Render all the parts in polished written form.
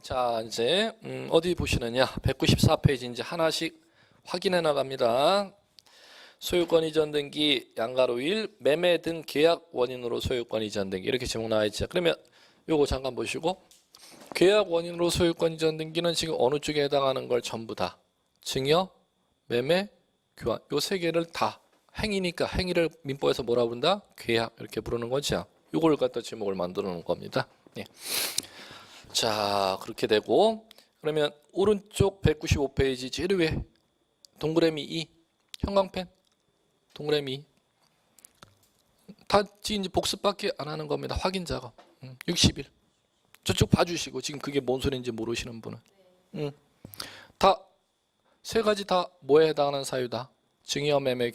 자, 이제 어디 보시느냐? 194페이지 이제 하나씩 확인해 나갑니다. 소유권 이전 등기, 양가로일, 매매 등 계약 원인으로 소유권 이전 등기 이렇게 제목 나와 있죠. 그러면 요거 잠깐 보시고 계약 원인으로 소유권 이전 등기는 지금 어느 쪽에 해당하는 걸 전부 다 증여, 매매, 교환 요 세 개를 다 행위니까 행위를 민법에서 뭐라 부른다? 계약 이렇게 부르는 거죠. 요걸 갖다 제목을 만들어 놓은 겁니다. 예. 자, 그렇게 되고 그러면 오른쪽 195페이지 제일 위에 동그라미 2 형광펜 동그라미 2 다 지금 이제 복습밖에 안 하는 겁니다. 확인 작업 60일 저쪽 봐주시고 지금 그게 뭔 소리인지 모르시는 분은 다 세 가지 다 뭐에 해당하는 사유다? 증여, 매매,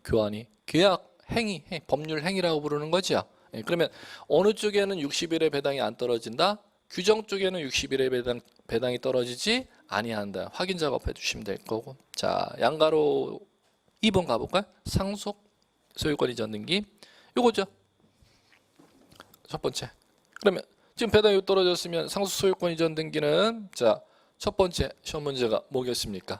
교환이 계약 행위, 법률 행위라고 부르는 거죠. 예, 그러면 어느 쪽에는 60일의 배당이 안 떨어진다? 규정 쪽에는 60일의 배당이 떨어지지 아니한다. 확인 작업해 주시면 될 거고. 자, 양가로 2번 가볼까요? 상속 소유권 이전 등기. 요거죠. 첫 번째. 그러면 지금 배당이 떨어졌으면 상속 소유권 이전 등기는 자, 첫 번째 시험 문제가 뭐겠습니까?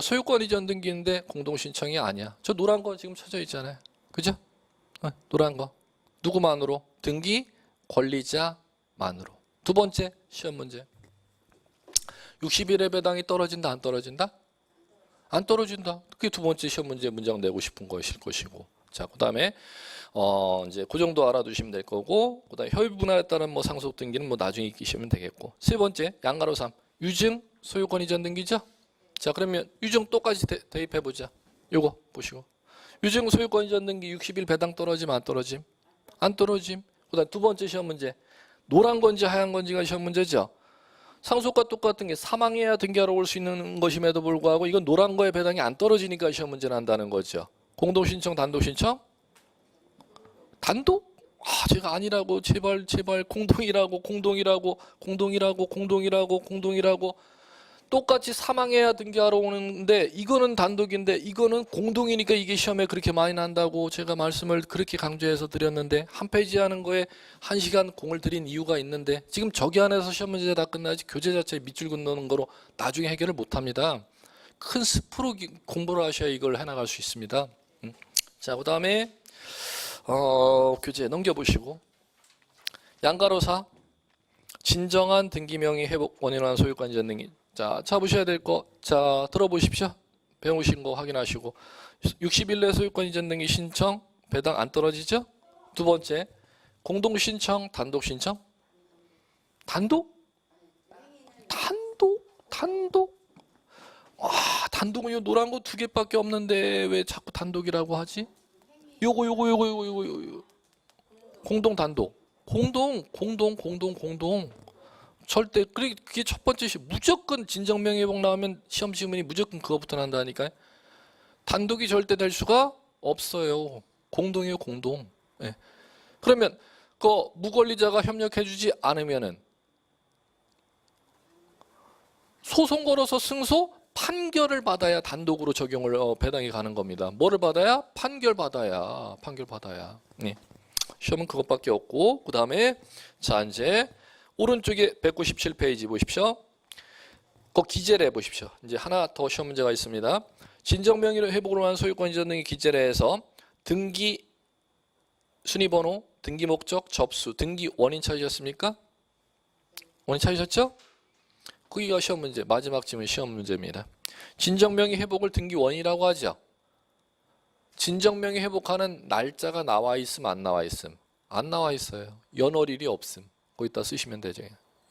소유권 이전 등기인데 공동 신청이 아니야. 저 노란 거 지금 쳐져 있잖아요. 그죠? 노란 거. 누구만으로? 등기 권리자만으로. 두 번째 시험 문제. 60일의 배당이 떨어진다 안 떨어진다? 안 떨어진다. 그게 두 번째 시험 문제 문장 내고 싶은 것일 것이고. 자, 그다음에 이제 그 정도 알아두시면 될 거고. 그다음에 협의 분할에 따른 뭐 상속 등기는 뭐 나중에 익히시면 되겠고. 세 번째 양가로 3 유증 소유권 이전 등기죠? 자, 그러면 유증 똑같이 대입해 보자. 요거 보시고. 유증 소유권 이전 등기 60일 배당 떨어지면 안 떨어짐? 안 떨어짐. 그다음 두 번째 시험 문제. 노란 건지 하얀 건지가 시험 문제죠. 상속과 똑같은 게 사망해야 등기하러 올 수 있는 것임에도 불구하고 이건 노란 거에 배당이 안 떨어지니까 시험 문제 난다는 거죠. 공동 신청, 단독 신청? 단독? 제가 아니라고 제발 공동이라고 똑같이 사망해야 등기하러 오는데 이거는 단독인데 이거는 공동이니까 이게 시험에 그렇게 많이 난다고 제가 말씀을 그렇게 강조해서 드렸는데 한 페이지 하는 거에 1시간 공을 들인 이유가 있는데 지금 저기 안에서 시험 문제 다 끝나지 교재 자체에 밑줄 긋는 거로 나중에 해결을 못합니다. 큰 스프로 공부를 하셔야 이걸 해나갈 수 있습니다. 자, 그 다음에 교재 넘겨보시고 양가로사 진정한 등기명의 회복 원인한 소유권 이전 등기. 자, 잡으셔야 될 거. 자, 들어보십시오. 배우신 거 확인하시고. 60일 내 소유권 이전 등기 신청 배당 안 떨어지죠? 두 번째, 공동 신청, 단독 신청? 단독? 단독은 요 노란 거 두 개밖에 없는데 왜 자꾸 단독이라고 하지? 요거. 공동 단독. 공동. 절대 그게 첫 번째 무조건 진정명예회복 나오면 시험 지문이 무조건 그거부터 난다니까요. 단독이 절대 될 수가 없어요. 공동이에요, 공동. 예. 그러면 그 무권리자가 협력해주지 않으면은 소송 걸어서 승소 판결을 받아야 단독으로 적용을 배당이 가는 겁니다. 뭐를 받아야? 판결 받아야. 예. 시험은 그것밖에 없고 그 다음에 자 이제 오른쪽에 197페이지 보십시오. 그 기재를 해보십시오. 이제 하나 더 시험 문제가 있습니다. 진정명의로 회복을 한 소유권 이전 등기 기재를 해서 등기 순위번호, 등기 목적, 접수, 등기 원인 찾으셨습니까? 원인 찾으셨죠? 거기가 시험 문제, 마지막 질문 시험 문제입니다. 진정명의 회복을 등기 원이라고 하죠. 진정명의 회복하는 날짜가 나와 있음 안 나와 있음? 안 나와 있어요. 연월일이 없음. 거기다 쓰시면 되죠.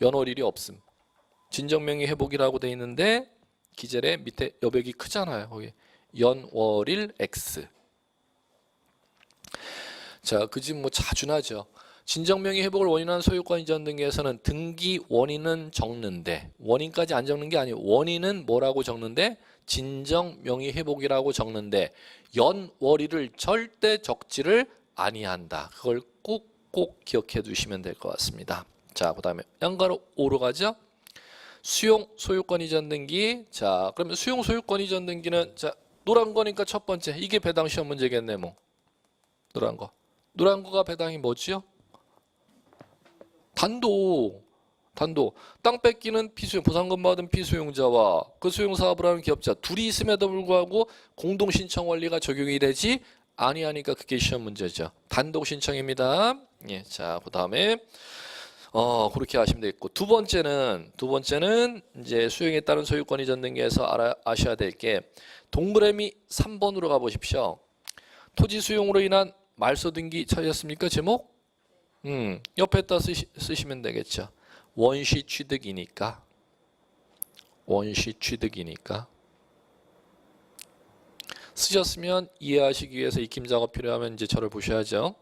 연월일이 없음. 진정명의 회복이라고 돼 있는데 기재래 밑에 여백이 크잖아요. 거기 연월일 X. 자, 그 집 뭐 자주 나죠. 진정명의 회복을 원인한 소유권 이전 등기에서는 등기 원인은 적는데 원인까지 안 적는 게 아니에요. 원인은 뭐라고 적는데 진정명의 회복이라고 적는데 연월일을 절대 적지를 아니한다. 그걸 꼭 기억해 두시면 될 것 같습니다. 자, 그 다음에 양가로 5로 가죠. 수용 소유권 이전 등기. 자, 그러면 수용 소유권 이전 등기는 자 노란 거니까 첫 번째 이게 배당 시험 문제겠네 뭐. 노란 거가 배당이 뭐지요? 단독 단독. 땅 뺏기는 피수용, 보상금 받은 피수용자와 그 수용 사업을 하는 기업자 둘이 있음에도 불구하고 공동 신청 원리가 적용이 되지 아니하니까 그게 시험 문제죠. 단독 신청입니다. 예, 자, 그다음에 그렇게 하시면 되겠고 두 번째는 이제 수용에 따른 소유권 이전 등기에서 아셔야 될 게 동그라미 3번으로 가 보십시오. 토지 수용으로 인한 말소 등기 찾으셨습니까? 제목? 옆에다 쓰시면 되겠죠. 원시 취득이니까 쓰셨으면 이해하시기 위해서 익힘 작업 필요하면 이제 저를 보셔야죠.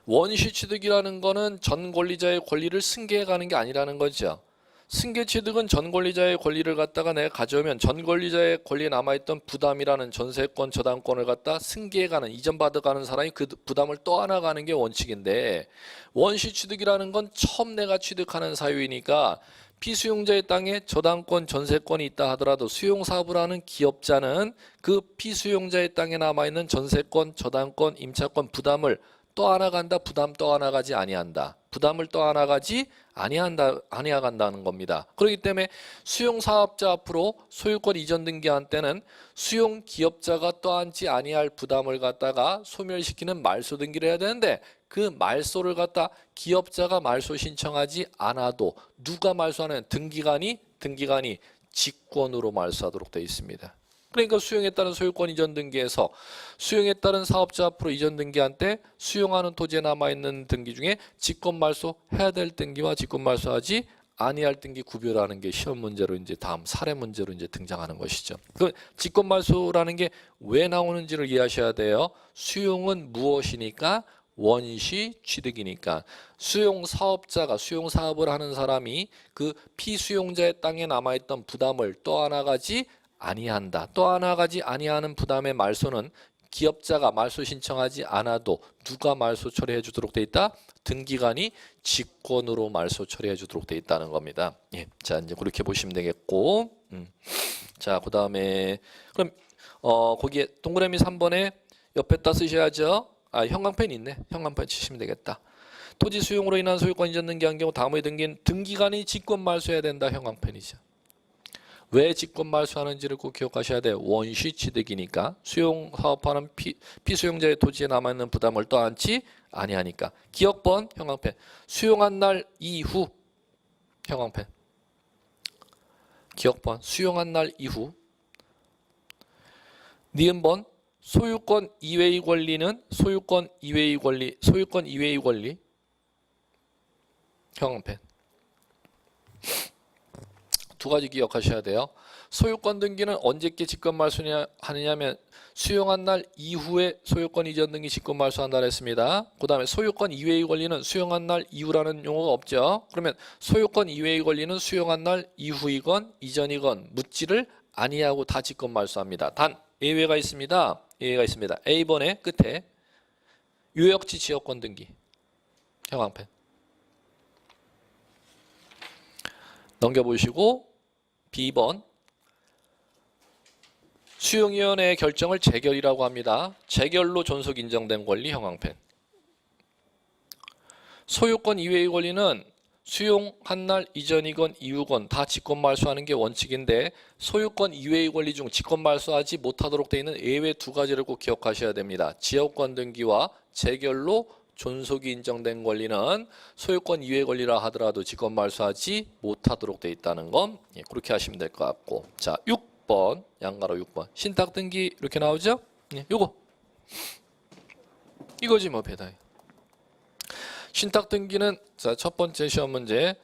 원시 취득이라는 거는 전 권리자의 권리를 승계해 가는 게 아니라는 거죠. 승계 취득은 전 권리자의 권리를 갖다가 내가 가져오면 전 권리자의 권리에 남아있던 부담이라는 전세권, 저당권을 갖다 승계해가는, 이전받아가는 사람이 그 부담을 떠안아가는 게 원칙인데 원시 취득이라는 건 처음 내가 취득하는 사유이니까 피수용자의 땅에 저당권, 전세권이 있다 하더라도 수용사업을 하는 기업자는 그 피수용자의 땅에 남아있는 전세권, 저당권, 임차권 부담을 떠안아간다, 부담 떠안아가지 아니한다. 부담을 떠안아가지 아니하간다는 겁니다. 그렇기 때문에 수용사업자 앞으로 소유권 이전 등기한 때는 수용 기업자가 떠안지 아니할 부담을 갖다가 소멸시키는 말소 등기를 해야 되는데 그 말소를 갖다 기업자가 말소 신청하지 않아도 누가 말소하는 등기관이 직권으로 말소하도록 되어 있습니다. 그러니까 수용에 따른 소유권 이전 등기에서 수용에 따른 사업자 앞으로 이전 등기한 때 수용하는 토지에 남아있는 등기 중에 직권 말소해야 될 등기와 직권 말소하지 아니할 등기 구별하는 게 시험 문제로 이제 다음 사례 문제로 이제 등장하는 것이죠. 그 직권 말소라는 게 왜 나오는지를 이해하셔야 돼요. 수용은 무엇이니까? 원시 취득이니까 수용 사업자가 수용 사업을 하는 사람이 그 피수용자의 땅에 남아있던 부담을 떠안아가지 아니한다. 떠안아가지 아니하는 부담의 말소는 기업자가 말소 신청하지 않아도 누가 말소 처리해 주도록 돼 있다? 등기관이 직권으로 말소 처리해 주도록 돼 있다는 겁니다. 예. 자, 이제 그렇게 보시면 되겠고. 자, 그다음에 그럼 거기에 동그라미 3번에 옆에다 쓰셔야죠. 형광펜 있네. 형광펜 치시면 되겠다. 토지 수용으로 인한 소유권 이전 등기한 경우 다음에 등기는 등기관이 직권 말소해야 된다. 형광펜이죠. 왜 직권 말소하는지를 꼭 기억하셔야 돼요. 원시 취득이니까 수용 사업하는 피수용자의 토지에 남아있는 부담을 떠안지 아니하니까. 기억번 형광펜. 수용한 날 이후 형광펜. 기억번 수용한 날 이후. 니은번 소유권 이외의 권리는 소유권 이외의 권리 형광펜. 두 가지 기억하셔야 돼요. 소유권 등기는 언제께 직권 말소하느냐면 수용한 날 이후에 소유권 이전 등기 직권 말소한다 했습니다. 그 다음에 소유권 이외의 권리는 수용한 날 이후라는 용어가 없죠. 그러면 소유권 이외의 권리는 수용한 날 이후이건 이전이건 묻지를 아니하고 다 직권 말소합니다. 단 예외가 있습니다. A번의 끝에 유역지 지역권 등기 형광펜 넘겨보시고 B번 수용위원회의 결정을 재결이라고 합니다. 재결로 존속 인정된 권리 형광펜. 소유권 이외의 권리는 수용한 날 이전이건 이후건 다 직권 말소하는 게 원칙인데 소유권 이외의 권리 중 직권 말소하지 못하도록 되어 있는 예외 두 가지를 꼭 기억하셔야 됩니다. 지역권 등기와 재결로 존속이 인정된 권리는 소유권 이외의 권리라 하더라도 직권 말소하지 못하도록 되어 있다는 건 그렇게 하시면 될 것 같고. 자, 6번 양가로 6번 신탁 등기 이렇게 나오죠? 요거 이거지 뭐 배당이. 신탁 등기는 자, 첫 번째 시험 문제.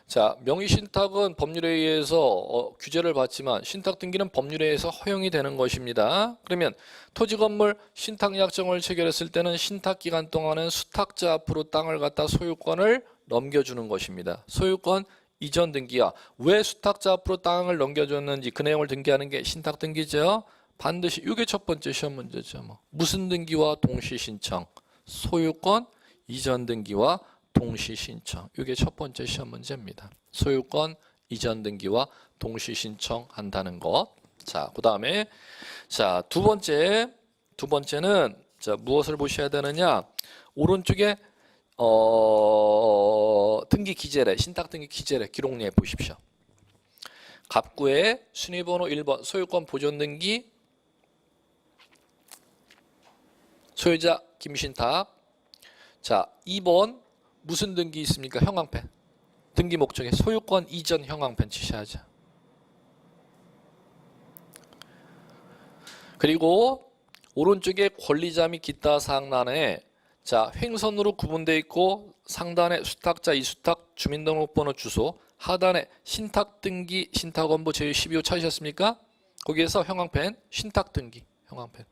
자, 명의 신탁은 법률에 의해서 규제를 받지만 신탁 등기는 법률에 의해서 허용이 되는 것입니다. 그러면 토지 건물 신탁 약정을 체결했을 때는 신탁 기간 동안은 수탁자 앞으로 땅을 갖다 소유권을 넘겨주는 것입니다. 소유권 이전 등기야. 왜 수탁자 앞으로 땅을 넘겨줬는지 그 내용을 등기하는 게 신탁 등기죠. 반드시 이게 첫 번째 시험 문제죠. 뭐. 무슨 등기와 동시 신청, 소유권 이전 등기와 동시 신청. 이게 첫 번째 시험 문제입니다. 소유권 이전 등기와 동시 신청한다는 것. 자, 그다음에 자, 두 번째는 자, 무엇을 보셔야 되느냐? 오른쪽에 등기 기재래, 신탁 등기 기재래 기록리에 보십시오. 갑구에 순위번호 1번 소유권 보존 등기 소유자 김신탁. 자, 2번 무슨 등기 있습니까? 형광펜. 등기 목적에 소유권 이전 형광펜 치셔야죠. 그리고 오른쪽에 권리자 및 기타 사항란에 자, 횡선으로 구분되어 있고 상단에 수탁자, 이수탁, 주민등록번호, 주소, 하단에 신탁 등기, 신탁원부 제12호 찾으셨습니까? 거기에서 형광펜, 신탁 등기, 형광펜.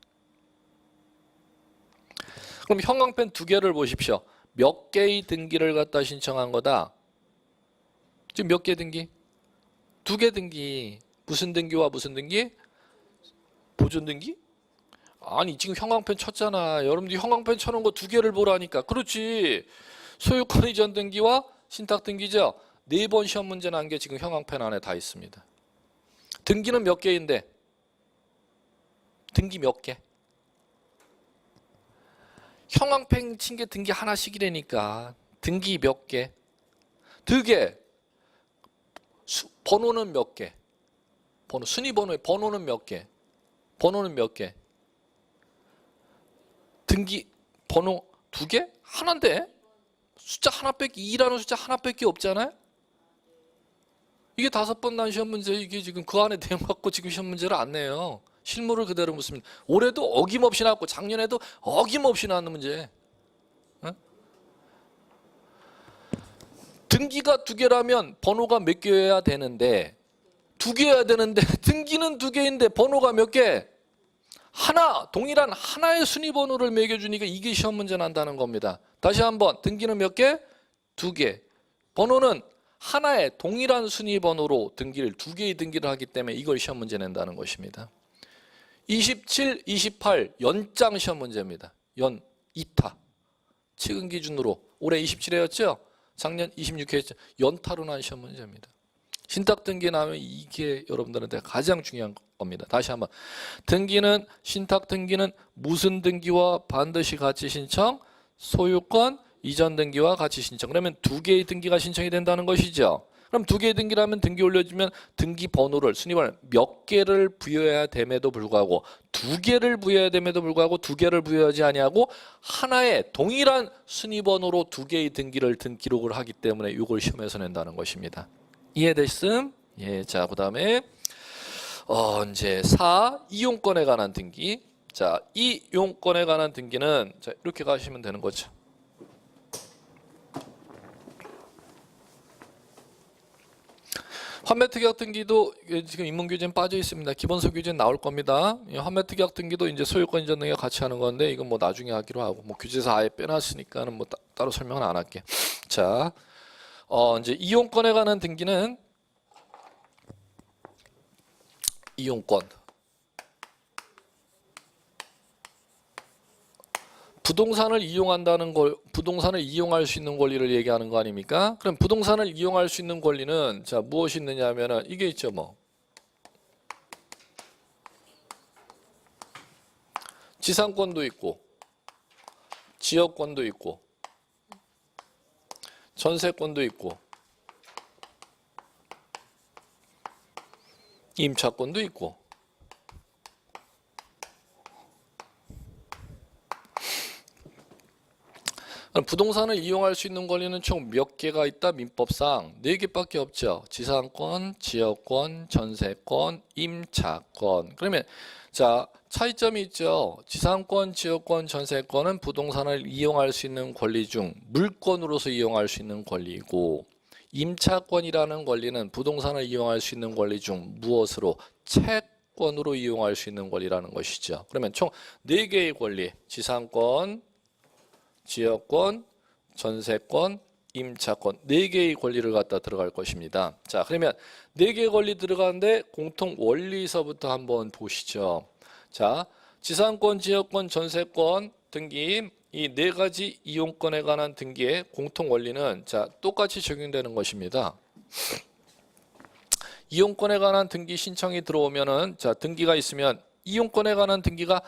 그럼 형광펜 두 개를 보십시오. 몇 개의 등기를 갖다 신청한 거다? 지금 몇 개 등기? 두 개 등기. 무슨 등기와 무슨 등기? 보존 등기? 아니 지금 형광펜 쳤잖아. 여러분들이 형광펜 쳐놓은 거 두 개를 보라니까. 그렇지. 소유권 이전 등기와 신탁 등기죠. 4번 시험 문제 난 게 지금 형광펜 안에 다 있습니다. 등기는 몇 개인데? 등기 몇 개? 형광펜 친 게 등기 하나씩이라니까. 등기 몇 개? 2개. 번호는 몇 개? 번호, 순위 번호의 번호는 몇 개? 번호는 몇 개? 등기 번호 2개? 하나인데? 숫자 하나밖에 2라는 숫자 하나밖에 없잖아요? 이게 5번 난 시험 문제 이게 지금 그 안에 내용 갖고 지금 시험 문제를 안 내요. 실물을 그대로 묻습니다. 올해도 어김없이 나왔고 작년에도 어김없이 나왔는 문제. 어? 등기가 2개라면 번호가 몇 개여야 되는데 2개여야 되는데 등기는 2개인데 번호가 몇 개? 하나, 동일한 하나의 순위 번호를 매겨주니까 이게 시험 문제 난다는 겁니다. 다시 한번 등기는 몇 개? 2개. 번호는 하나의 동일한 순위 번호로 등기를 2개의 등기를 하기 때문에 이걸 시험 문제 낸다는 것입니다. 27, 28 연장 시험 문제입니다. 연 2타. 최근 기준으로 올해 27회였죠? 작년 26회였죠? 연타로 난 시험 문제입니다. 신탁 등기 나오면 이게 여러분들한테 가장 중요한 겁니다. 다시 한번. 등기는 신탁 등기는 무슨 등기와 반드시 같이 신청? 소유권 이전 등기와 같이 신청. 그러면 2개의 등기가 신청이 된다는 것이죠. 그럼 2개의 등기라면 등기 올려주면 등기 번호를 순위번호를 몇 개를 부여해야 됨에도 불구하고 2개를 부여해야 됨에도 불구하고 2개를 부여하지 아니하고 하나의 동일한 순위 번호로 2개의 등기를 기록을 하기 때문에 이걸 시험에서 낸다는 것입니다. 이해됐음? 예, 자, 그다음에 이제 4 이용권에 관한 등기. 자, 이용권에 관한 등기는 자, 이렇게 가시면 되는 거죠. 환매특약 등기도 지금 인문교재는 빠져 있습니다. 기본서 교재는 나올 겁니다. 환매특약 등기도 이제 소유권 이전 등기가 같이 하는 건데 이건 뭐 나중에 하기로 하고 뭐 교재에서 아예 빼놨으니까는 뭐 따로 설명은 안 할게. 자, 이제 이용권에 관한 등기는 이용권. 부동산을 이용한다는 걸, 부동산을 이용할 수 있는 권리를 얘기하는 거 아닙니까? 그럼 부동산을 이용할 수 있는 권리는 자 무엇이 있느냐 하면은 이게 있죠 뭐. 지상권도 있고, 지역권도 있고, 전세권도 있고, 임차권도 있고. 부동산을 이용할 수 있는 권리는 총 몇 개가 있다? 민법상 4개밖에 없죠. 지상권, 지역권, 전세권, 임차권. 그러면 자 차이점이 있죠. 지상권, 지역권, 전세권은 부동산을 이용할 수 있는 권리 중 물권으로서 이용할 수 있는 권리이고 임차권이라는 권리는 부동산을 이용할 수 있는 권리 중 무엇으로? 채권으로 이용할 수 있는 권리라는 것이죠. 그러면 총 4개의 권리, 지상권, 지역권, 전세권, 임차권 4개의 권리를 갖다 들어갈 것입니다. 자, 그러면 4개의 권리 들어가는데 공통 원리서부터 한번 보시죠. 자, 지상권, 지역권, 전세권 등기 이 4가지 이용권에 관한 등기의 공통 원리는 자, 똑같이 적용되는 것입니다. 이용권에 관한 등기 신청이 들어오면은 자, 등기가 있으면 이용권에 관한 등기가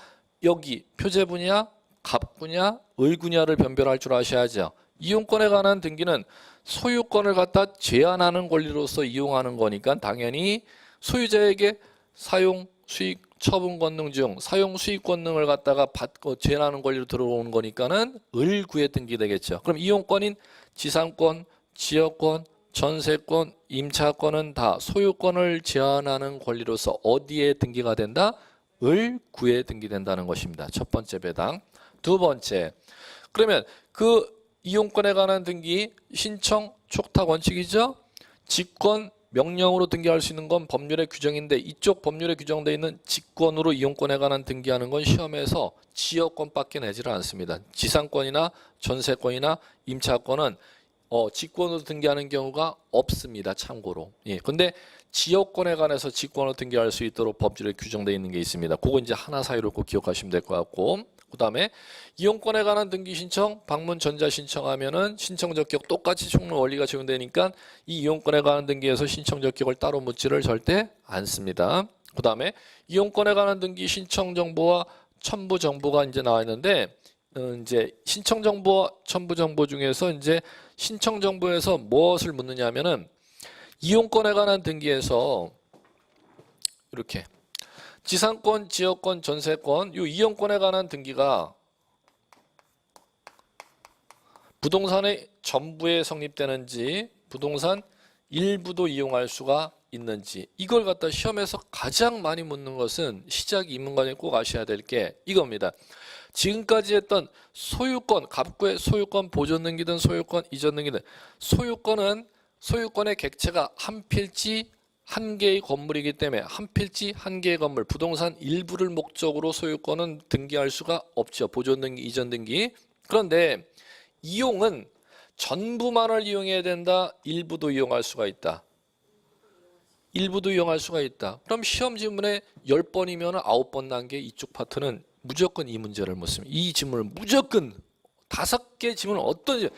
여기 표제부냐 갑구냐, 을구냐를 변별할 줄 아셔야죠. 이용권에 관한 등기는 소유권을 갖다 제한하는 권리로서 이용하는 거니까 당연히 소유자에게 사용, 수익, 처분 권능 중 사용 수익 권능을 갖다가 받고 제한하는 권리로 들어오는 거니까는 을구에 등기되겠죠. 그럼 이용권인 지상권, 지역권, 전세권, 임차권은 다 소유권을 제한하는 권리로서 어디에 등기가 된다? 을구에 등기된다는 것입니다. 첫 번째 배당. 두 번째, 그러면 그 이용권에 관한 등기 신청 촉탁 원칙이죠. 직권 명령으로 등기할 수 있는 건 법률의 규정인데 이쪽 법률에 규정되어 있는 직권으로 이용권에 관한 등기하는 건 시험에서 지역권밖에 내지를 않습니다. 지상권이나 전세권이나 임차권은 직권으로 등기하는 경우가 없습니다. 참고로. 예. 근데 지역권에 관해서 직권으로 등기할 수 있도록 법률에 규정되어 있는 게 있습니다. 그거 이제 하나 사이로 꼭 기억하시면 될 것 같고. 그 다음에 이용권에 관한 등기 신청, 방문 전자 신청하면은 신청 적격 똑같이 총론 원리가 적용되니까 이 이용권에 관한 등기에서 신청 적격을 따로 묻지를 절대 않습니다. 그 다음에 이용권에 관한 등기 신청 정보와 첨부 정보가 이제 나와 있는데 이제 신청 정보와 첨부 정보 중에서 이제 신청 정보에서 무엇을 묻느냐면은 이용권에 관한 등기에서 이렇게 지상권, 지역권, 전세권, 이 이용권에 관한 등기가 부동산의 전부에 성립되는지 부동산 일부도 이용할 수가 있는지 이걸 갖다 시험에서 가장 많이 묻는 것은 시작 이문관에 꼭 아셔야 될 게 이겁니다. 지금까지 했던 소유권, 갑구의 소유권, 보존 등기든 소유권, 이전 등기든 소유권의 객체가 한 필지 한 개의 건물이기 때문에 한 필지 한 개의 건물 부동산 일부를 목적으로 소유권은 등기할 수가 없죠. 보존 등기, 이전 등기. 그런데 이용은 전부만을 이용해야 된다. 일부도 이용할 수가 있다. 일부도 이용할 수가 있다. 그럼 시험 지문에 10번이면 9번 단계 이쪽 파트는 무조건 이 문제를 묻습니다. 이 지문을 무조건 5개 지문은 어떤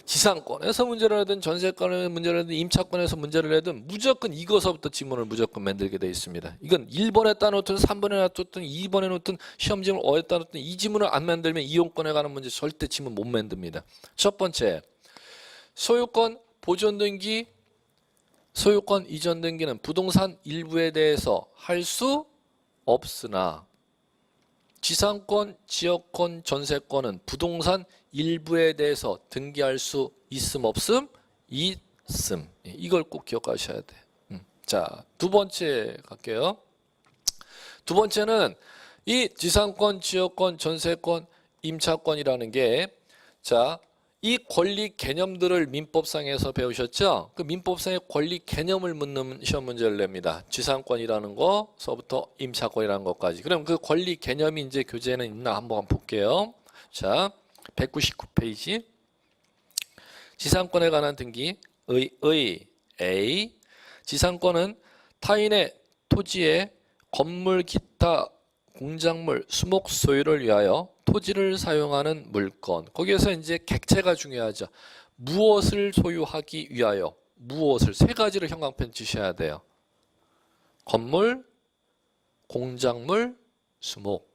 지상권에서 문제를 하든 전세권에서 문제를 하든 임차권에서 문제를 하든 무조건 이거서부터 지문을 무조건 만들게 되어 있습니다. 이건 1번에 따놓든 3번에 놔뒀든 2번에 놓든 시험 지문 5에 따놓든 이 지문을 안 만들면 이용권에 관한 문제 절대 지문 못 만듭니다. 첫 번째, 소유권 보존 등기, 소유권 이전 등기는 부동산 일부에 대해서 할 수 없으나 지상권, 지역권, 전세권은 부동산 일부에 대해서 등기할 수 있음 없음? 있음. 이걸 꼭 기억하셔야 돼. 자, 두 번째 갈게요. 두 번째는 이 지상권, 지역권, 전세권, 임차권이라는 게 자, 이 권리 개념들을 민법상에서 배우셨죠? 그 민법상의 권리 개념을 묻는 시험 문제를 냅니다. 지상권이라는 거서부터 임차권이라는 것까지. 그럼 그 권리 개념이 이제 교재에는 있나 한번 볼게요. 자, 199페이지. 지상권에 관한 등기 A. 지상권은 타인의 토지에 건물, 기타, 공작물, 수목 소유를 위하여 토지를 사용하는 물건. 거기에서 이제 객체가 중요하죠. 무엇을 소유하기 위하여 무엇을 세 가지를 형광펜 치셔야 돼요. 건물, 공작물, 수목.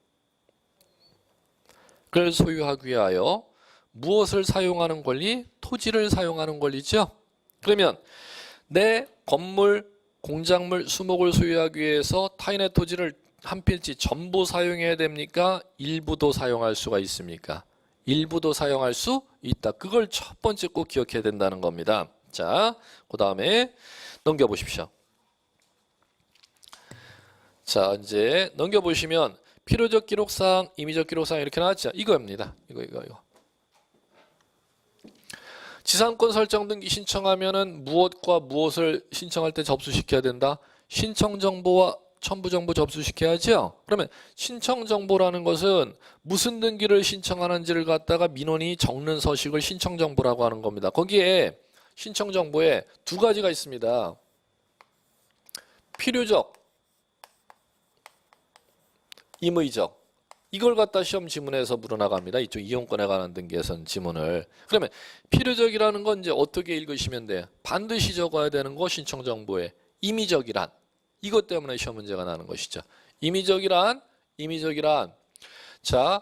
그걸 소유하기 위하여 무엇을 사용하는 권리? 토지를 사용하는 권리죠. 그러면 내 건물, 공작물, 수목을 소유하기 위해서 타인의 토지를 한 필지 전부 사용해야 됩니까? 일부도 사용할 수가 있습니까? 일부도 사용할 수 있다. 그걸 첫 번째 꼭 기억해야 된다는 겁니다. 자, 그 다음에 넘겨보십시오. 자, 이제 넘겨보시면 필요적 기록사항, 임의적 기록사항 이렇게 나왔죠. 이거입니다. 이거. 지상권 설정 등기 신청하면은 무엇과 무엇을 신청할 때 접수시켜야 된다? 신청 정보와 첨부 정보 접수시켜야죠. 그러면 신청 정보라는 것은 무슨 등기를 신청하는지를 갖다가 민원이 적는 서식을 신청 정보라고 하는 겁니다. 거기에 신청 정보에 두 가지가 있습니다. 필요적, 임의적. 이걸 갖다 시험 지문에서 물어나갑니다. 이쪽 이용권에 관한 등기에서는 지문을. 그러면 필요적이라는 건 이제 어떻게 읽으시면 돼요? 반드시 적어야 되는 거 신청 정보에. 임의적이란 이것 때문에 시험 문제가 나는 것이죠. 임의적이란 자,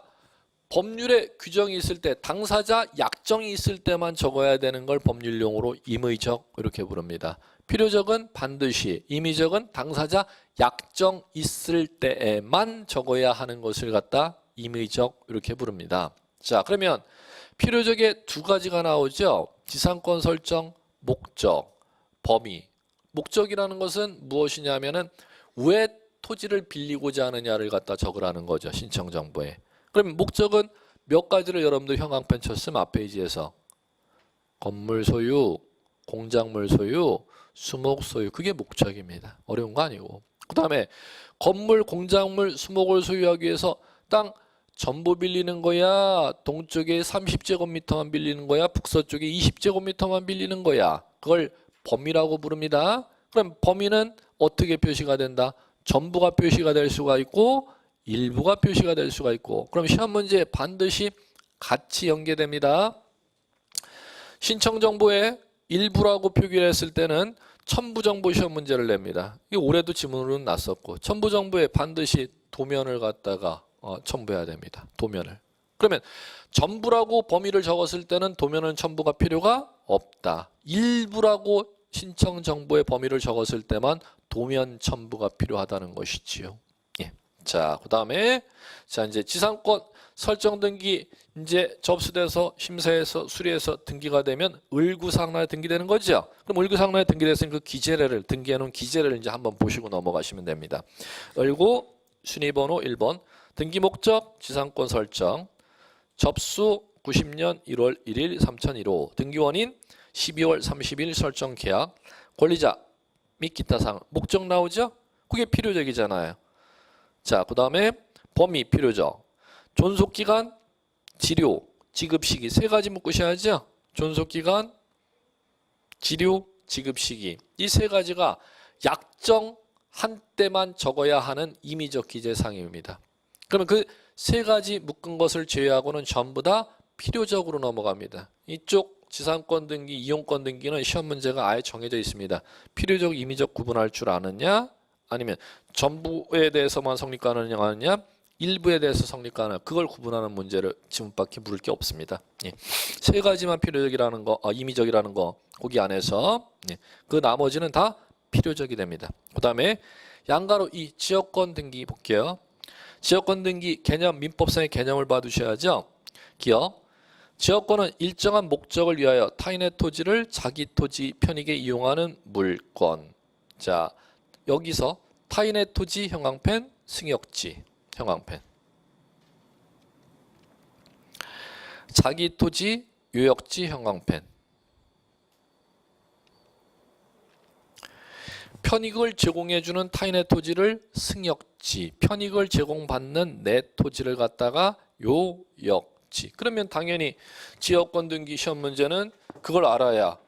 법률에 규정이 있을 때 당사자 약정이 있을 때만 적어야 되는 걸 법률용어로 임의적 이렇게 부릅니다. 필요적은 반드시, 임의적은 당사자 약정 있을 때에만 적어야 하는 것을 갖다 임의적 이렇게 부릅니다. 자, 그러면 필요적에 두 가지가 나오죠. 지상권 설정, 목적, 범위. 목적이라는 것은 무엇이냐면은 왜 토지를 빌리고자 하느냐를 갖다 적으라는 거죠. 신청 정보에. 그럼 목적은 몇 가지를 여러분들 형광펜 쳤으면 앞 페이지에서 건물 소유, 공작물 소유, 수목 소유 그게 목적입니다. 어려운 거 아니고. 그 다음에 건물, 공작물, 수목을 소유하기 위해서 땅 전부 빌리는 거야? 동쪽에 30제곱미터만 빌리는 거야? 북서쪽에 20제곱미터만 빌리는 거야? 그걸 범위라고 부릅니다. 그럼 범위는 어떻게 표시가 된다? 전부가 표시가 될 수가 있고 일부가 표시가 될 수가 있고 그럼 시험 문제에 반드시 같이 연계됩니다. 신청 정보에 일부라고 표기를 했을 때는 첨부 정보 시험 문제를 냅니다. 이게 올해도 지문으로는 났었고 첨부 정보에 반드시 도면을 갖다가 첨부해야 됩니다. 도면을. 그러면 전부라고 범위를 적었을 때는 도면은 첨부가 필요가 없다. 일부라고 신청 정보의 범위를 적었을 때만 도면 첨부가 필요하다는 것이지요. 예. 자, 그다음에 자 이제 지상권 설정 등기 이제 접수돼서 심사해서 수리해서 등기가 되면 을구상란에 등기되는 거죠. 그럼 을구상란에 등기됐으니 그 기재례를 등기해 놓은 기재례를 이제 한번 보시고 넘어가시면 됩니다. 을구 순위번호 1번 등기 목적 지상권 설정 접수 90년 1월 1일 3001호 등기 원인 12월 30일 설정 계약 권리자 및 기타 사항 목적 나오죠? 그게 필요적이잖아요. 자, 그 다음에 범위 필요적 존속기간 지료 지급시기 세 가지 묶으셔야죠. 존속기간 지료 지급시기 이 세 가지가 약정 한때만 적어야 하는 임의적 기재사항입니다. 그러면 그 세 가지 묶은 것을 제외하고는 전부 다 필요적으로 넘어갑니다. 이쪽 지상권 등기, 이용권 등기는 시험 문제가 아예 정해져 있습니다. 필요적, 임의적 구분할 줄 아느냐 아니면 전부에 대해서만 성립가능하느냐 일부에 대해서 성립가능 그걸 구분하는 문제를 지문밖에 물을 게 없습니다. 예. 세 가지만 필요적이라는 거, 임의적이라는 거 거기 안에서 예. 그 나머지는 다 필요적이 됩니다. 그 다음에 양가로 이 지역권 등기 볼게요. 지역권 등기 개념 민법상의 개념을 봐두셔야죠. 기억 지역권은 일정한 목적을 위하여 타인의 토지를 자기 토지 편익에 이용하는 물권. 자 여기서 타인의 토지 형광펜 승역지 형광펜 자기 토지 요역지 형광펜 편익을 제공해주는 타인의 토지를 승역지 편익을 제공받는 내 토지를 갖다가 요역지 그러면 당연히 지역권 등기 시험 문제는 그걸 알아야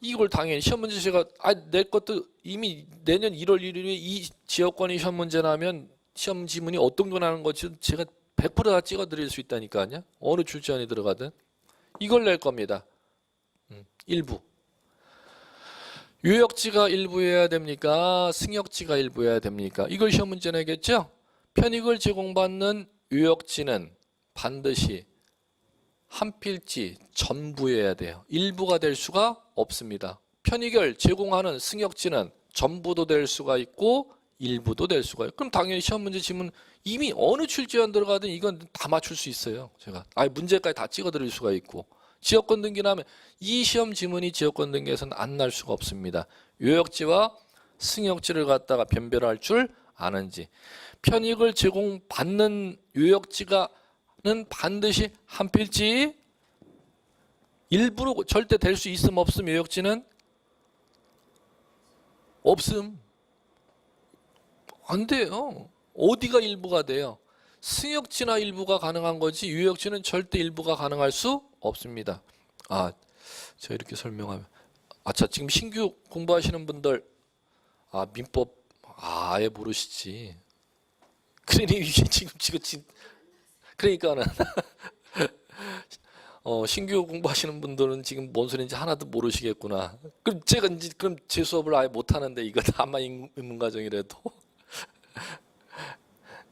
이걸 당연히 시험 문제 제가 내 것도 이미 내년 1월 1일에 이 지역권이 시험 문제 나면 시험 지문이 어떤 거 나는 건지 제가 100%다 찍어 드릴 수 있다니까요. 어느 출제원이 들어가든 이걸 낼 겁니다. 일부 요역지가 일부여야 됩니까? 승역지가 일부여야 됩니까? 이걸 시험 문제 내겠죠? 편익을 제공받는 요역지는 반드시 한 필지 전부여야 돼요. 일부가 될 수가 없습니다. 편익을 제공하는 승역지는 전부도 될 수가 있고 일부도 될 수가 있고 그럼 당연히 시험 문제 지문 이미 어느 출제원 들어가든 이건 다 맞출 수 있어요. 제가 문제까지 다 찍어 드릴 수가 있고 지역권 등기라면 이 시험 지문이 지역권 등기에서는 안 날 수가 없습니다. 요역지와 승역지를 갖다가 변별할 줄 아는지 편익을 제공받는 요역지가는 반드시 한 필지 일부로 절대 될 수 있음 없음 요역지는 없음 안 돼요. 어디가 일부가 돼요? 승역지나 일부가 가능한 거지 요역지는 절대 일부가 가능할 수 없습니다. 제가 이렇게 설명하면 자 지금 신규 공부하시는 분들 민법 아예 모르시지. 그러니 이게 지금 그러니까는 신규 공부하시는 분들은 지금 뭔 소리인지 하나도 모르시겠구나. 그럼 제가 이제 그럼 제 수업을 아예 못 하는데 이거 다만 인문과정이라도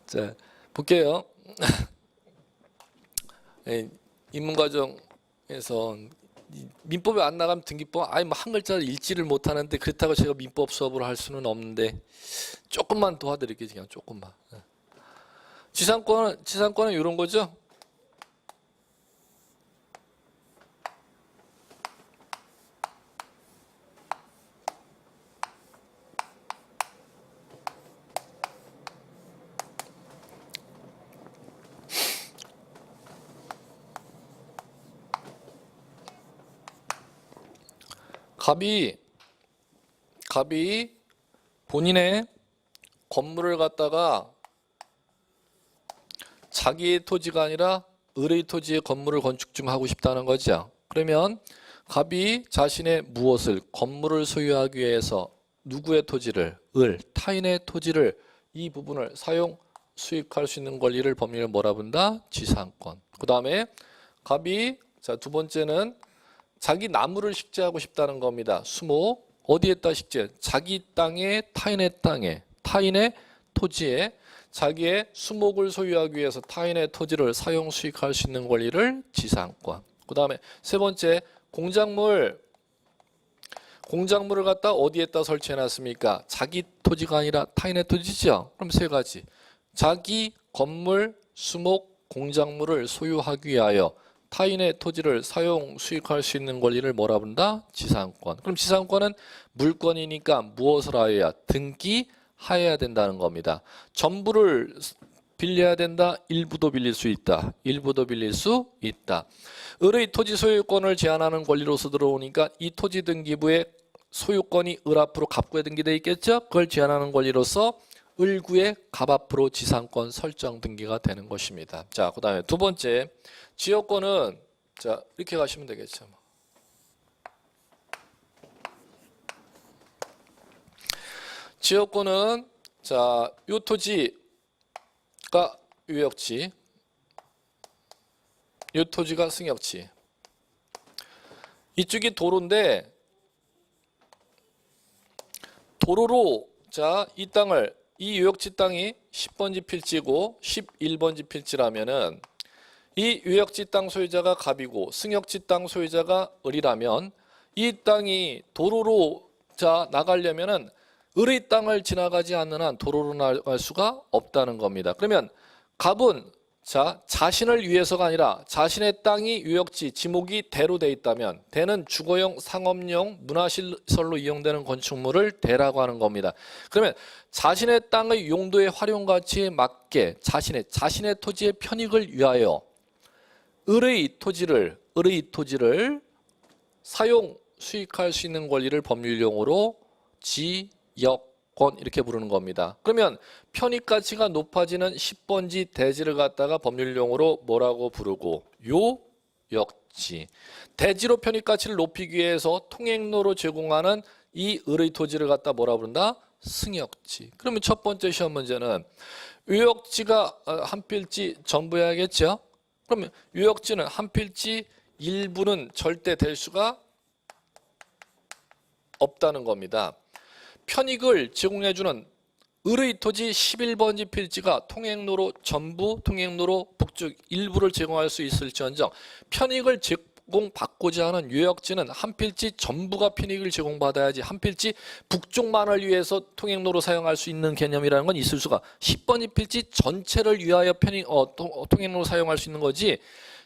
자 볼게요. 입문과정에서 민법이 안 나가면 등기법 아예 뭐 한 글자를 읽지를 못하는데 그렇다고 제가 민법 수업을 할 수는 없는데 조금만 도와드릴게요. 그냥 조금만. 지상권은 이런 거죠. 갑이 본인의 건물을 갖다가 자기의 토지가 아니라 을의 토지에 건물을 건축 좀 하고 싶다는 거죠. 그러면 갑이 자신의 무엇을 건물을 소유하기 위해서 누구의 토지를 타인의 토지를 이 부분을 사용 수익할 수 있는 권리를 법률을 뭐라 부른다? 지상권. 그 다음에 갑이 두 번째는 자기 나무를 식재하고 싶다는 겁니다. 수목. 어디에다 식재? 자기 땅에 타인의 토지에 자기의 수목을 소유하기 위해서 타인의 토지를 사용 수익할 수 있는 권리를 지상권. 그 다음에 세 번째 공작물을 갖다 어디에다 설치해 놨습니까? 자기 토지가 아니라 타인의 토지죠. 그럼 세 가지. 자기 건물, 수목, 공작물을 소유하기 위하여 타인의 토지를 사용 수익할 수 있는 권리를 뭐라 부른다? 지상권. 그럼 지상권은 물권이니까 무엇을 하여야? 등기하여야 된다는 겁니다. 전부를 빌려야 된다. 일부도 빌릴 수 있다. 을의 토지 소유권을 제한하는 권리로서 들어오니까 이 토지 등기부에 소유권이 을 앞으로 갑구에 등기되어 있겠죠. 그걸 제한하는 권리로서 을구의 갑 앞으로 지상권 설정 등기가 되는 것입니다. 자, 그 다음에 두 번째 지역권은 이렇게 가시면 되겠죠. 지역권은 요 토지가 유역지, 요 토지가 승역지. 이쪽이 도로인데 도로로 이 유역지 땅이 10번지 필지고 11번지 필지라면은 이 유역지 땅 소유자가 갑이고 승역지 땅 소유자가 을이라면 이 땅이 도로로 나가려면은 을의 땅을 지나가지 않는 한 도로로 나갈 수가 없다는 겁니다. 그러면 갑은 자신을 위해서가 아니라 자신의 땅이 유역지, 지목이 대로 돼 있다면 대는 주거용, 상업용, 문화시설로 이용되는 건축물을 대라고 하는 겁니다. 그러면 자신의 땅의 용도의 활용 가치에 맞게 자신의 토지의 편익을 위하여 을의 토지를 사용 수익할 수 있는 권리를 법률용어로 지역권 이렇게 부르는 겁니다. 그러면 편익 가치가 높아지는 10번지 대지를 갖다가 법률용어로 뭐라고 부르고? 요역지. 대지로 편익 가치를 높이기 위해서 통행로로 제공하는 이 을의 토지를 갖다 뭐라 부른다? 승역지. 그러면 첫 번째 시험 문제는 유역지가 한 필지 전부여야겠죠? 그러면 유역지는 한 필지 일부는 절대 될 수가 없다는 겁니다. 편익을 제공해주는 을의 토지 11번지 필지가 전부 통행로로 북쪽 일부를 제공할 수 있을지언정 편익을 제공받고자 하는 유역지는 한 필지 전부가 편익을 제공받아야지 한 필지 북쪽만을 위해서 통행로로 사용할 수 있는 개념이라는 건 있을 수가 10번지 필지 전체를 위하여 통행로로 사용할 수 있는 거지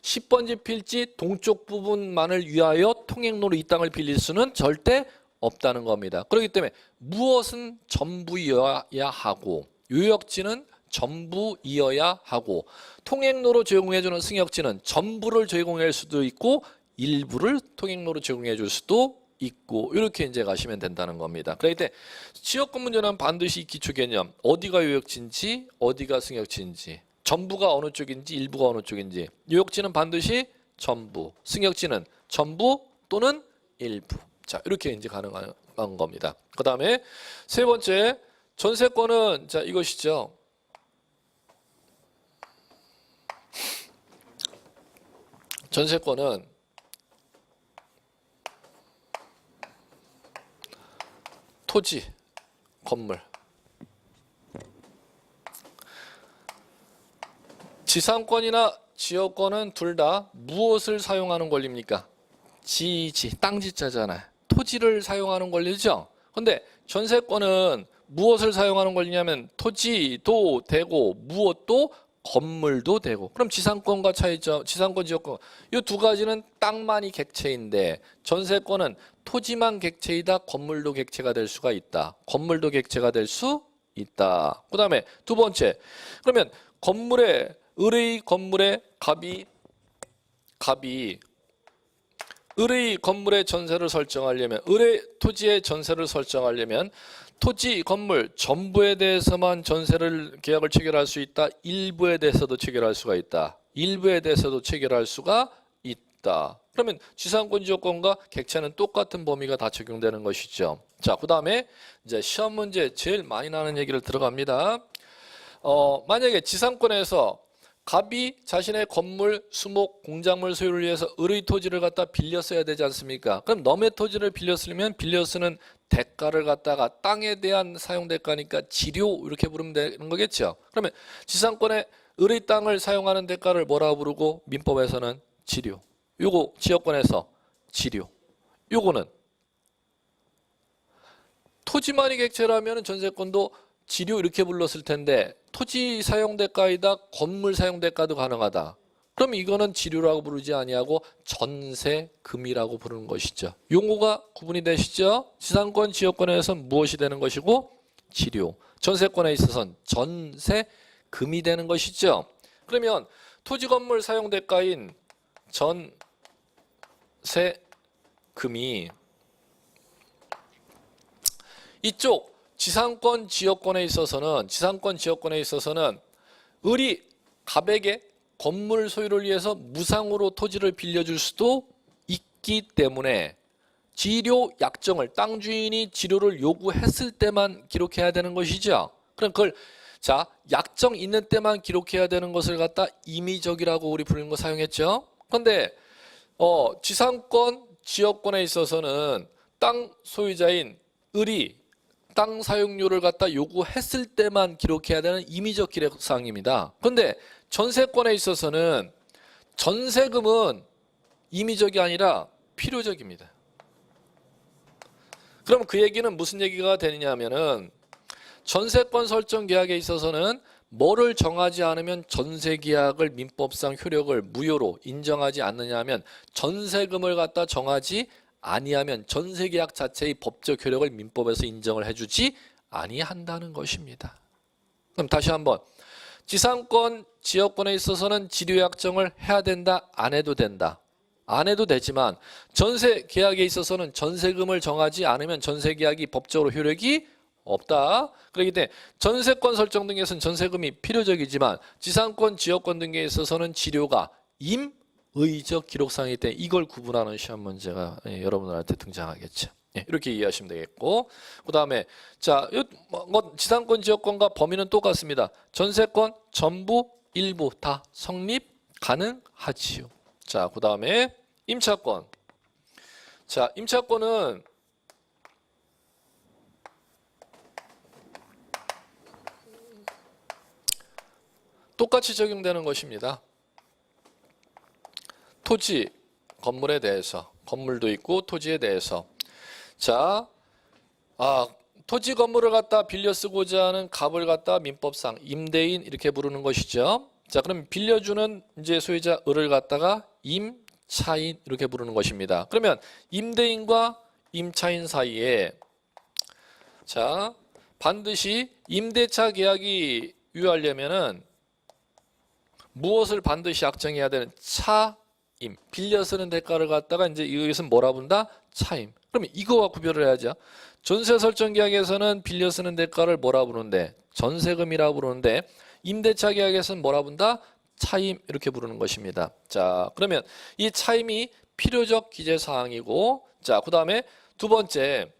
10번지 필지 동쪽 부분만을 위하여 통행로로 이 땅을 빌릴 수는 절대 없다는 겁니다. 그렇기 때문에 무엇은 전부이어야 하고 유역지는 전부이어야 하고 통행로로 제공해주는 승역지는 전부를 제공할 수도 있고 일부를 통행로로 제공해줄 수도 있고 이렇게 이제 가시면 된다는 겁니다. 그렇기 때문에 지역권 문제는 반드시 기초 개념 어디가 유역지인지 어디가 승역지인지 전부가 어느 쪽인지 일부가 어느 쪽인지 유역지는 반드시 전부 승역지는 전부 또는 일부 이렇게 이제 가능한 겁니다. 그 다음에 세 번째 전세권은 이것이죠. 전세권은 토지, 건물. 지상권이나 지역권은 둘 다 무엇을 사용하는 권리입니까? 지지, 땅지자잖아요. 토지를 사용하는 권리죠. 근데 전세권은 무엇을 사용하는 권리냐면 토지도 되고 무엇도 건물도 되고. 그럼 지상권과 차이점, 지상권, 지역권 이 두 가지는 땅만이 객체인데 전세권은 토지만 객체이다. 건물도 객체가 될 수가 있다. 건물도 객체가 될 수 있다. 그 다음에 두 번째, 그러면 건물의 을의 건물의 갑이 을의 건물의 전세를 설정하려면, 을의 토지의 전세를 설정하려면 토지, 건물 전부에 대해서만 전세를 계약을 체결할 수 있다. 일부에 대해서도 체결할 수가 있다. 일부에 대해서도 체결할 수가 있다. 그러면 지상권, 지역권과 객체는 똑같은 범위가 다 적용되는 것이죠. 자, 그 다음에 이제 시험 문제 제일 많이 나는 얘기를 들어갑니다. 만약에 지상권에서 갑이 자신의 건물, 수목, 공작물 소유를 위해서 을의 토지를 갖다 빌려 써야 되지 않습니까? 그럼 넘의 토지를 빌려 쓰려면 빌려 쓰는 대가를 갖다가 땅에 대한 사용 대가니까 지료 이렇게 부르면 되는 거겠죠. 그러면 지상권에 을의 땅을 사용하는 대가를 뭐라고 부르고 민법에서는 지료. 요거 지역권에서 지료. 요거는 토지만이 객체라면 전세권도 지료 이렇게 불렀을 텐데 토지 사용 대가이다, 건물 사용 대가도 가능하다. 그럼 이거는 지료라고 부르지 아니하고 전세금이라고 부르는 것이죠. 용어가 구분이 되시죠? 지상권, 지역권에서는 무엇이 되는 것이고 지료. 전세권에 있어서는 전세금이 되는 것이죠. 그러면 토지, 건물 사용 대가인 전세금이 이쪽 지상권, 지역권에 있어서는 을이 갑에게 건물 소유를 위해서 무상으로 토지를 빌려줄 수도 있기 때문에 지료 약정을 땅 주인이 지료를 요구했을 때만 기록해야 되는 것이죠. 그럼 그걸 자 약정 있는 때만 기록해야 되는 것을 갖다 임의적이라고 우리 부르는 거 사용했죠. 그런데 지상권, 지역권에 있어서는 땅 소유자인 을이 땅 사용료를 갖다 요구했을 때만 기록해야 되는 임의적 기록사항입니다. 그런데 전세권에 있어서는 전세금은 임의적이 아니라 필요적입니다. 그럼 그 얘기는 무슨 얘기가 되느냐 하면은 전세권 설정 계약에 있어서는 뭐를 정하지 않으면 전세계약을 민법상 효력을 무효로 인정하지 않느냐 하면 전세금을 갖다 정하지 아니하면 전세계약 자체의 법적 효력을 민법에서 인정을 해주지 아니한다는 것입니다. 그럼 다시 한번 지상권, 지역권에 있어서는 지료약정을 해야 된다, 안 해도 된다. 안 해도 되지만 전세계약에 있어서는 전세금을 정하지 않으면 전세계약이 법적으로 효력이 없다. 그렇기 때문에 전세권 설정 등에서는 전세금이 필요적이지만 지상권, 지역권 등에 있어서는 지료가 의적 기록상이기 때문에 이걸 구분하는 시험 문제가 여러분들한테 등장하겠죠. 이렇게 이해하시면 되겠고, 그 다음에 자 지상권, 지역권과 범위는 똑같습니다. 전세권 전부, 일부 다 성립 가능하지요. 자, 그 다음에 임차권. 자, 임차권은 똑같이 적용되는 것입니다. 토지, 건물에 대해서, 건물도 있고 토지에 대해서. 자, 토지, 건물을 갖다 빌려 쓰고자 하는 갑을 갖다 민법상 임대인 이렇게 부르는 것이죠. 자, 그럼 빌려주는 이제 소유자 을을 갖다가 임차인 이렇게 부르는 것입니다. 그러면 임대인과 임차인 사이에 자 반드시 임대차 계약이 유효하려면은 무엇을 반드시 약정해야 되는 차임, 빌려 쓰는 대가를 갖다가 이제 이것은 뭐라 본다? 차임. 그러면 이거와 구별을 해야죠. 전세 설정 계약에서는 빌려 쓰는 대가를 뭐라 부르는데? 전세금이라 부르는데 임대차 계약에서는 뭐라 본다? 차임 이렇게 부르는 것입니다. 자, 그러면 이 차임이 필요적 기재 사항이고, 자, 그다음에 두 번째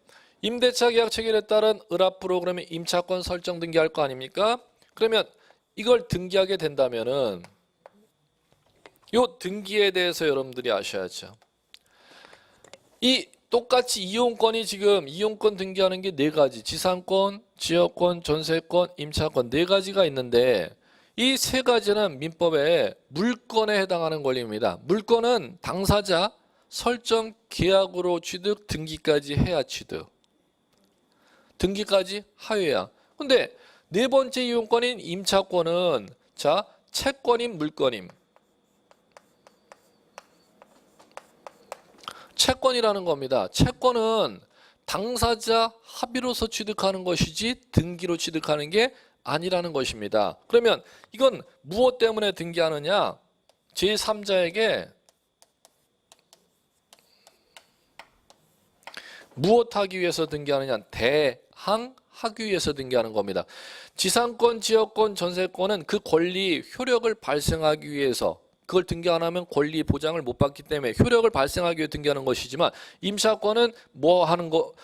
임대차 계약 체결에 따른 을 앞으로 그러면 임차권 설정 등기할 거 아닙니까? 그러면 이걸 등기하게 된다면은 요 등기에 대해서 여러분들이 아셔야죠. 이 똑같이 이용권이 지금 이용권 등기하는 게 네 가지, 지상권, 지역권, 전세권, 임차권 네 가지가 있는데 이 세 가지는 민법의 물건에 해당하는 권리입니다. 물건은 당사자 설정 계약으로 취득 등기까지 해야 취득. 등기까지 하여야. 근데 네 번째 이용권인 임차권은 자, 채권임 물건임. 채권이라는 겁니다. 채권은 당사자 합의로서 취득하는 것이지 등기로 취득하는 게 아니라는 것입니다. 그러면 이건 무엇 때문에 등기하느냐? 제3자에게 무엇 하기 위해서 등기하느냐? 대항하기 위해서 등기하는 겁니다. 지상권, 지역권, 전세권은 그 권리, 효력을 발생하기 위해서 그걸 등기 안 하면 권리 보장을 못 받기 때문에 효력을 발생하기 위해 등기하는 것이지만 임차권은 뭐 하는 거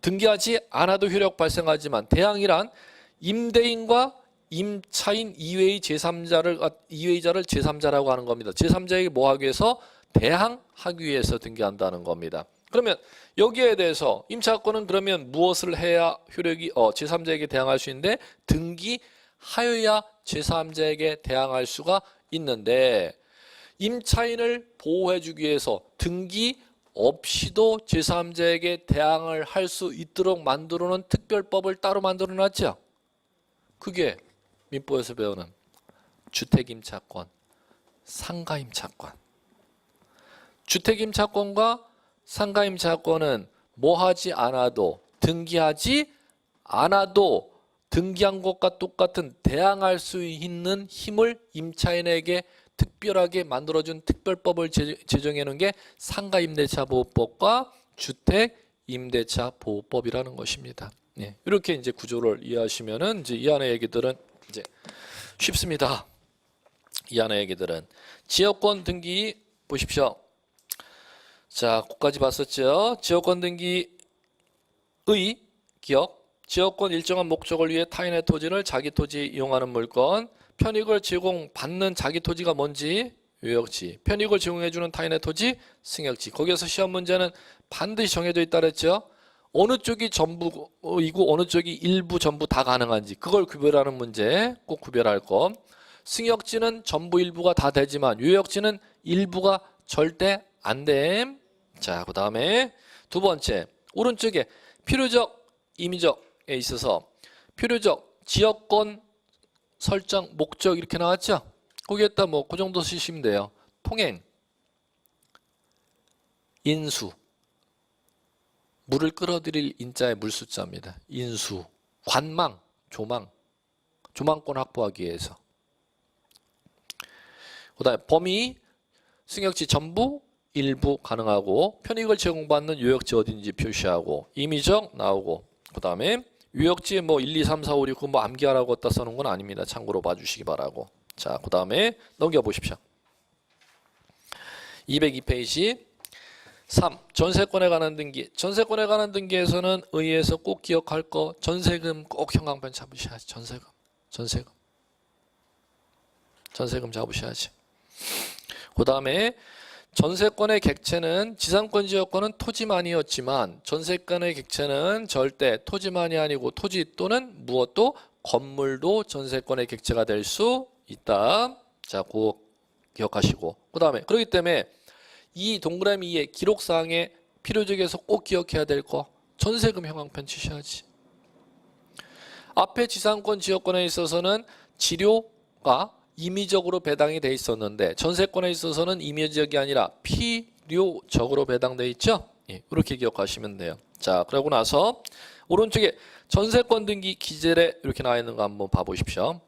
등기하지 않아도 효력 발생하지만 대항이란 임대인과 임차인 이외의 제3자를 제3자라고 하는 겁니다. 제3자에게 뭐 하기 위해서 대항하기 위해서 등기한다는 겁니다. 그러면 여기에 대해서 임차권은 그러면 무엇을 해야 효력이 제3자에게 대항할 수 있는데 등기하여야 제3자에게 대항할 수가 있는데 임차인을 보호해주기 위해서 등기 없이도 제3자에게 대항을 할 수 있도록 만들어놓은 특별법을 따로 만들어놨죠. 그게 민법에서 배우는 주택임차권, 상가임차권. 주택임차권과 상가임차권은 뭐 하지 않아도 등기하지 않아도 등기한 것과 똑같은 대항할 수 있는 힘을 임차인에게 특별하게 만들어준 특별법을 제정해 놓은 게 상가임대차보호법과 주택임대차보호법이라는 것입니다. 네, 이렇게 이제 구조를 이해하시면은 이제 이 안의 얘기들은 이제 쉽습니다. 이 안의 얘기들은 지역권 등기 보십시오. 자, 거기까지 봤었죠. 지역권 등기의 기억. 지역권 일정한 목적을 위해 타인의 토지를 자기 토지에 이용하는 물건. 편익을 제공받는 자기 토지가 뭔지 요역지. 편익을 제공해주는 타인의 토지 승역지. 거기에서 시험 문제는 반드시 정해져 있다 그랬죠. 어느 쪽이 전부이고 어느 쪽이 일부 전부 다 가능한지 그걸 구별하는 문제 꼭 구별할 거. 승역지는 전부 일부가 다 되지만 요역지는 일부가 절대 안 됨. 자, 그 다음에 두 번째 오른쪽에 필요적 임의적에 있어서 필요적 지역권 설정 목적 이렇게 나왔죠. 거기에다 뭐 그 정도 쓰시면 돼요. 통행, 인수, 물을 끌어들일 인자의 물숫자입니다. 인수, 관망, 조망권 확보하기 위해서. 그 다음에 범위, 승역지 전부, 일부 가능하고 편익을 제공받는 요역지 어딘지 표시하고 임의적 나오고 그 다음에 요역지에 뭐 1, 2, 3, 4, 5, 6 뭐 암기하라고 갖다 써놓은 건 아닙니다. 참고로 봐주시기 바라고. 자, 그 다음에 넘겨보십시오. 202페이지 3. 전세권에 관한 등기. 전세권에 관한 등기에서는 의의에서 꼭 기억할 거 전세금 꼭 형광펜 잡으셔야지. 전세금 잡으셔야지. 그 다음에 전세권의 객체는 지상권 지역권은 토지만이었지만 전세권의 객체는 절대 토지만이 아니고 토지 또는 무엇도 건물도 전세권의 객체가 될 수 있다. 자, 그거 기억하시고 그 다음에 그렇기 때문에 이 동그라미 2의 기록사항에 필요적에서 꼭 기억해야 될 거 전세금 형광펜 치셔야지. 앞에 지상권 지역권에 있어서는 지료가 임의적으로 배당이 돼 있었는데 전세권에 있어서는 임의적이 아니라 필요적으로 배당돼 있죠. 예, 이렇게 기억하시면 돼요. 자, 그러고 나서 오른쪽에 전세권 등기 기재례 이렇게 나와 있는 거 한번 봐보십시오.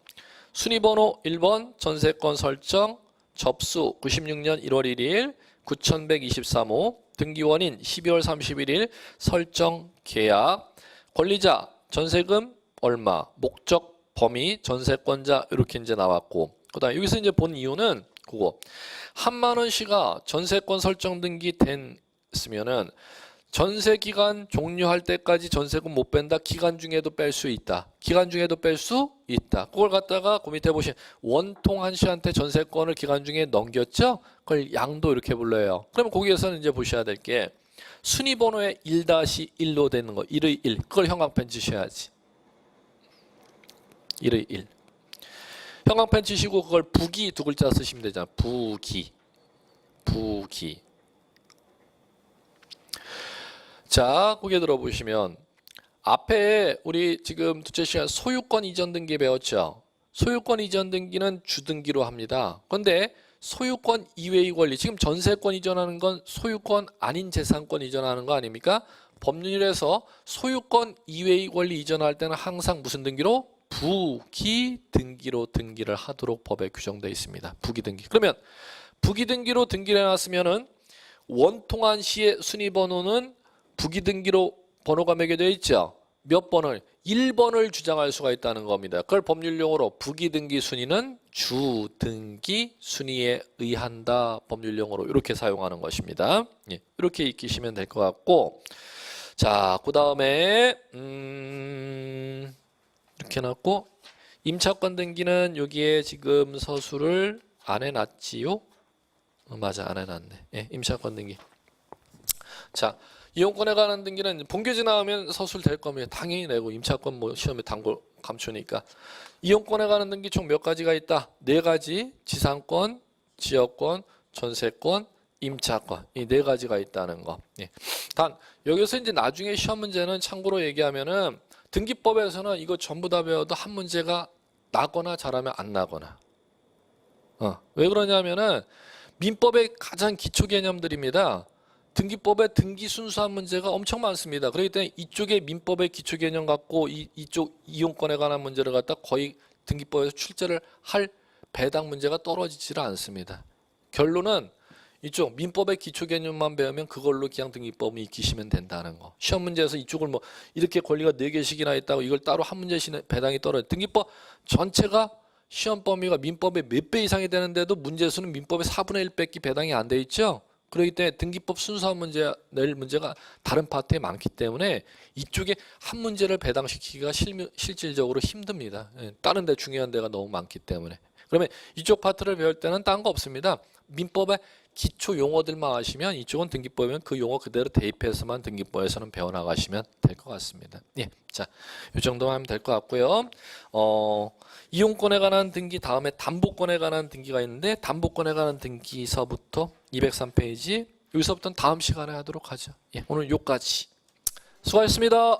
순위번호 1번 전세권 설정 접수 96년 1월 1일 9123호 등기원인 12월 31일 설정 계약 권리자 전세금 얼마 목적 범위 전세권자 이렇게 이제 나왔고 그다음에 여기서 이제 본 이유는 그거 1만 원씩가 전세권 설정 등기 됐으면은 전세 기간 종료할 때까지 전세금 못 뺀다. 기간 중에도 뺄 수 있다. 그걸 갖다가 그 밑에 보시면 원통한 씨한테 전세권을 기간 중에 넘겼죠. 그걸 양도 이렇게 불러요. 그러면 거기에서는 이제 보셔야 될 게 순위번호에 1-1로 되는 거 1의 1 그걸 형광펜 치셔야지. 1의 1. 형광펜 치시고 그걸 부기 두 글자 쓰시면 되잖아. 부기. 부기. 자, 고개 들어보시면 앞에 우리 지금 둘째 시간 소유권 이전 등기 배웠죠. 소유권 이전 등기는 주등기로 합니다. 그런데 소유권 이외의 권리, 지금 전세권 이전하는 건 소유권 아닌 재산권 이전하는 거 아닙니까? 법률에서 소유권 이외의 권리 이전할 때는 항상 무슨 등기로? 부기 등기로 등기를 하도록 법에 규정되어 있습니다. 부기 등기. 그러면 부기 등기로 등기를 해놨으면은 원통한 시의 순위 번호는 부기 등기로 번호가 매겨져 있죠. 몇 번을? 1번을 주장할 수가 있다는 겁니다. 그걸 법률용어로 부기 등기 순위는 주 등기 순위에 의한다. 법률용어로 이렇게 사용하는 것입니다. 예, 이렇게 익히시면 될 것 같고, 자, 그 다음에 이렇게 해놨고, 임차권 등기는 여기에 지금 서술을 안 해놨지요? 맞아, 안 해놨네. 예, 임차권 등기. 자, 이용권에 관한 등기는 본교지 나오면 서술 될 겁니다. 당연히 내고 임차권 뭐 시험에 단골 감추니까. 이용권에 관한 등기 총 몇 가지가 있다? 4가지. 지상권, 지역권, 전세권, 임차권. 이 4가지가 있다는 거. 예. 단 여기서 이제 나중에 시험 문제는 참고로 얘기하면은 등기법에서는 이거 전부 다 배워도 한 문제가 나거나 잘하면 안 나거나. 왜 그러냐면은 민법의 가장 기초 개념들입니다. 등기법의 등기 순수한 문제가 엄청 많습니다. 그렇기 때문에 이쪽에 민법의 기초 개념 갖고 이쪽 이용권에 관한 문제를 갖다 거의 등기법에서 출제를 할 배당 문제가 떨어지지를 않습니다. 결론은 이쪽 민법의 기초 개념만 배우면 그걸로 그냥 등기법을 익히시면 된다는 거. 시험 문제에서 이쪽을 뭐 이렇게 권리가 4개씩이나 있다고 이걸 따로 한 문제씩 배당이 떨어져. 등기법 전체가 시험 범위가 민법의 몇 배 이상이 되는데도 문제수는 민법의 4분의 1밖에 배당이 안 돼 있죠. 그렇기 때문에 등기법 순수한 문제 낼 문제가 다른 파트에 많기 때문에 이쪽에 한 문제를 배당시키기가 실질적으로 힘듭니다. 다른 데 중요한 데가 너무 많기 때문에. 그러면 이쪽 파트를 배울 때는 딴 거 없습니다. 민법의 기초 용어들만 아시면 이쪽은 등기법이면 그 용어 그대로 대입해서만 등기법에서는 배워나가시면 될 것 같습니다. 예, 자, 이 정도만 하면 될 것 같고요. 이용권에 관한 등기 다음에 담보권에 관한 등기가 있는데 담보권에 관한 등기서부터 203페이지 여기서부터는 다음 시간에 하도록 하죠. 예, 오늘 여기까지. 수고하셨습니다.